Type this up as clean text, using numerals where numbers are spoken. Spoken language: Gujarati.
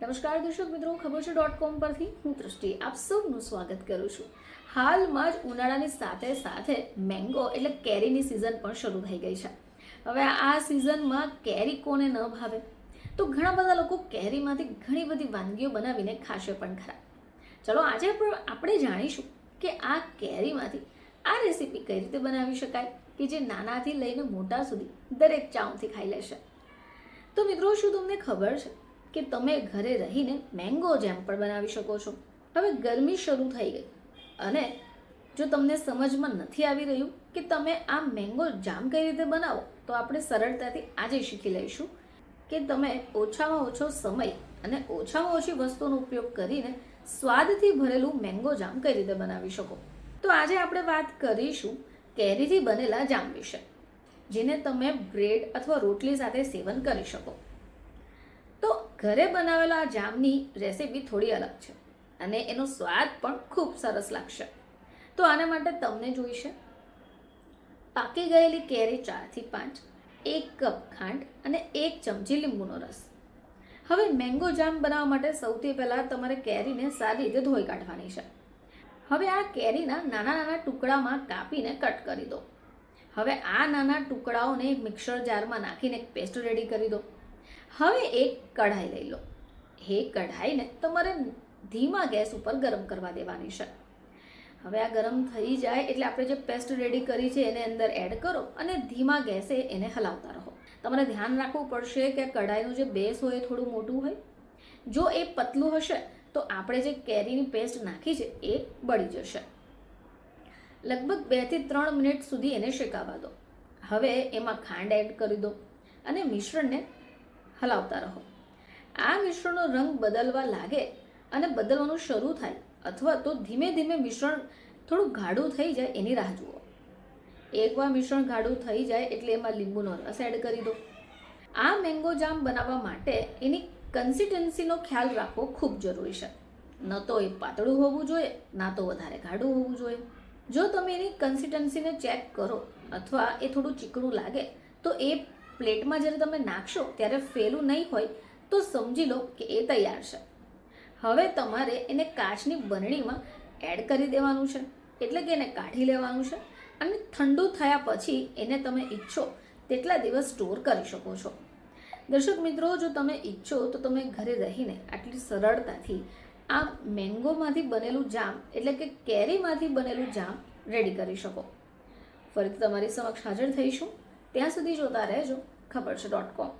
નમસ્કાર દર્શક મિત્રો, ખબર છે .com પરથી હું દૃષ્ટિ આપ સૌનું સ્વાગત કરું છું. હાલમાં જ ઉનાળાની સાથે સાથે મેંગો એટલે કેરીની સિઝન પણ શરૂ થઈ ગઈ છે. હવે આ સિઝનમાં કેરી કોને ન ભાવે? તો ઘણા બધા લોકો કેરીમાંથી ઘણી બધી વાનગીઓ બનાવીને ખાશે પણ ખરા. ચલો આજે આપણે જાણીશું કે આ કેરીમાંથી આ રેસીપી કઈ રીતે બનાવી શકાય કે જે નાનાથી લઈને મોટા સુધી દરેક ચાવથી ખાઈ લેશે. તો મિત્રો, શું તમને ખબર છે કે તમે ઘરે રહીને મેંગો જેમ પણ બનાવી શકો છો? હવે ગરમી શરૂ થઈ ગઈ અને જો તમને સમજમાં નથી આવી રહ્યું કે તમે આ મેંગો જામ કઈ રીતે બનાવો, તો આપણે સરળતાથી આજે શીખી લઈશું કે તમે ઓછામાં ઓછો સમય અને ઓછામાં ઓછી વસ્તુનો ઉપયોગ કરીને સ્વાદથી ભરેલું મેંગો જામ કઈ રીતે બનાવી શકો. તો આજે આપણે વાત કરીશું કેરીથી બનેલા જામ વિશે, જેને તમે બ્રેડ અથવા રોટલી સાથે સેવન કરી શકો. તો ઘરે બનાવેલા આ જામની રેસીપી થોડી અલગ છે અને એનો સ્વાદ પણ ખૂબ સરસ લાગશે. તો આના માટે તમને જોઈશે પાકી ગયેલી કેરી 4 થી 5, 1 કપ ખાંડ અને 1 ચમચી લીંબુનો રસ. હવે મેંગો જામ બનાવવા માટે સૌથી પહેલાં તમારે કેરીને સારી રીતે ધોઈ કાઢવાની છે. હવે આ કેરીના નાના નાના ટુકડામાં કાપીને કટ કરી દો. હવે આ નાના ટુકડાઓને મિક્સર જારમાં નાખીને એક પેસ્ટ રેડી કરી દો. હવે એક કઢાઈ લઈ લો. એ કઢાઈને તમારે ધીમા ગેસ ઉપર ગરમ કરવા દેવાની છે. હવે આ ગરમ થઈ જાય એટલે આપણે જે પેસ્ટ રેડી કરી છે એને અંદર એડ કરો અને ધીમા ગેસે એને હલાવતા રહો. તમારે ધ્યાન રાખવું પડશે કે કઢાઈનું જે બેઝ હોય એ થોડું મોટું હોય. જો એ પતલું હશે તો આપણે જે કેરીની પેસ્ટ નાખી છે એ બળી જશે. લગભગ 2 થી 3 મિનિટ સુધી એને શેકાવા દો. હવે એમાં ખાંડ એડ કરી દો અને મિશ્રણને હલાવતા રહો. આ મિશ્રણનો રંગ બદલવા લાગે અને બદલવાનું શરૂ થાય અથવા તો ધીમે ધીમે મિશ્રણ થોડું ગાઢું થઈ જાય એની રાહ જુઓ. એકવાર મિશ્રણ ગાઢું થઈ જાય એટલે એમાં લીંબુનો રસ એડ કરી દો. આ મેંગો જામ બનાવવા માટે એની કન્સિસ્ટન્સીનો ખ્યાલ રાખવો ખૂબ જરૂરી છે. ન તો એ પાતળું હોવું જોઈએ, ના તો વધારે ગાઢું હોવું જોઈએ. જો તમે એની કન્સિસ્ટન્સીને ચેક કરો અથવા એ થોડું ચીકણું લાગે તો એ પ્લેટમાં જ્યારે તમે નાખશો ત્યારે ફેલું નહીં હોય તો સમજી લો કે એ તૈયાર છે. હવે તમારે એને કાચની બરણીમાં એડ કરી દેવાનું છે, એટલે કે એને કાઢી લેવાનું છે અને ઠંડુ થયા પછી એને તમે ઈચ્છો તેટલા દિવસ સ્ટોર કરી શકો છો. દર્શક મિત્રો, જો તમે ઈચ્છો તો તમે ઘરે રહીને આટલી સરળતાથી આ મેંગોમાંથી બનેલું જામ એટલે કે કેરીમાંથી બનેલું જામ રેડી કરી શકો. ફરીથી તમારી સમક્ષ હાજર થઈશું. ત્યાં સુધી જોતા રહેજો ખબર છે .com.